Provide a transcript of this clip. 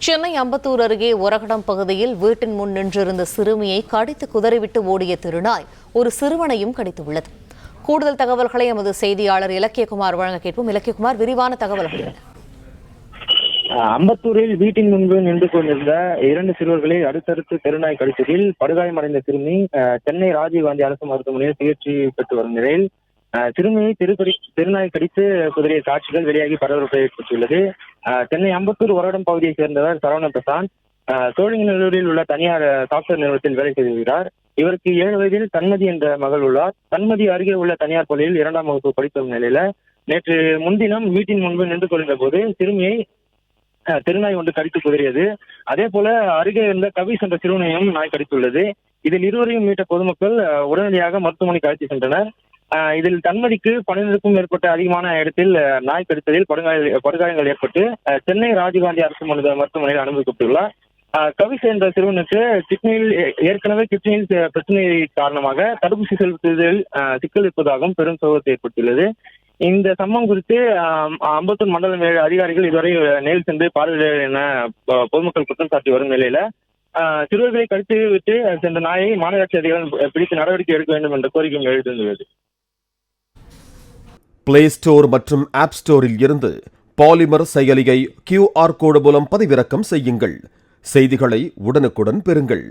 சென்னை அம்பத்தூர் அருகே ஒரகடம் பகுதியில் வீட்டின் முன் நின்றிருந்த சிறுமியை கடித்து குதறிவிட்டு ஓடிய திருநாய் ஒரு சிறுவனையும் கடித்துள்ளது. கூடுதல் தகவல்களை எமது செய்தியாளர் இலக்கியகுமார் வழங்க கேட்போம். இலக்கியகுமார், விரிவான தகவல்கள். அம்பத்தூரில் வீட்டின் முன்பு நின்று கொண்டிருந்த 2 சிறுவர்களை அடுத்தடுத்து தெருநாய் கடித்ததில் படுகாயமடைந்த சிறுமி சென்னை ராஜீவ்காந்தி அரசு மருத்துவமனையில் சிகிச்சை பெற்று வரும் நிலையில் சிறுமியை தெருநாய் கடித்து குதிரைய காட்சிகள் வெளியாகி பரபரப்பை ஏற்பட்டுள்ளது. சென்னை அம்பத்தூர் ஒரடம் பகுதியைச் சேர்ந்தவர் சரவண பிரசாந்த் சோழிங்கநல்லூரில் உள்ள தனியார் சாப்ட்வேர் நிறுவனத்தில் வேலை செய்து வருகிறார். இவருக்கு 7 வயதில் தன்மதி என்ற மகள் உள்ளார். தன்மதி அருகே உள்ள தனியார் பள்ளியில் 2ஆம் வகுப்பு படித்து வரும் நிலையில நேற்று முன்தினம் வீட்டின் முன்பு நின்று கொண்டிருந்த போது சிறுமியை திருநாய் ஒன்று கடித்து குதறியது. அதே போல அருகே இருந்த கவிஸ் என்ற சிறுவனையும் நாய் கடித்துள்ளது. இதில் இருவரையும் மீட்ட பொதுமக்கள் உடனடியாக மருத்துவமனைக்கு அழைத்து சென்றனர். இதில் தன்மதிக்கு 12க்கும் மேற்பட்ட அதிகமான இடத்தில் நாய் கடித்ததில் படுகாயங்கள் ஏற்பட்டு சென்னை ராஜீவ்காந்தி அரசு மருத்துவமனையில் அனுமதிக்கப்பட்டுள்ளார். கவிஸ் என்ற சிறுவனுக்கு ஏற்கனவே கிட்னியில் பிரச்சனை காரணமாக தடுப்பூசி செலுத்துவதில் சிக்கல் இருப்பதாகவும் பெரும் சோகத்தை ஏற்பட்டுள்ளது. இந்த சம்பவம் குறித்து அம்பத்தூர் மண்டல அதிகாரிகள் இதுவரை நேரில் சென்று பார்வையிட என பொதுமக்கள் குற்றம் சாட்டி வரும் நிலையில சிறுவர்களை கடித்து விட்டு சென்ற நாயை மாநகராட்சி அதிகாரிகள் பிடித்து நடவடிக்கை எடுக்க வேண்டும் என்ற கோரிக்கை எழுந்துள்ளது. பிளே ஸ்டோர் மற்றும் ஆப் ஸ்டோரில் இருந்து பாலிமர் செயலியை QR கோடு மூலம் பதிவிறக்கம் செய்யுங்கள். செய்திகளை உடனுக்குடன் பெறுங்கள்.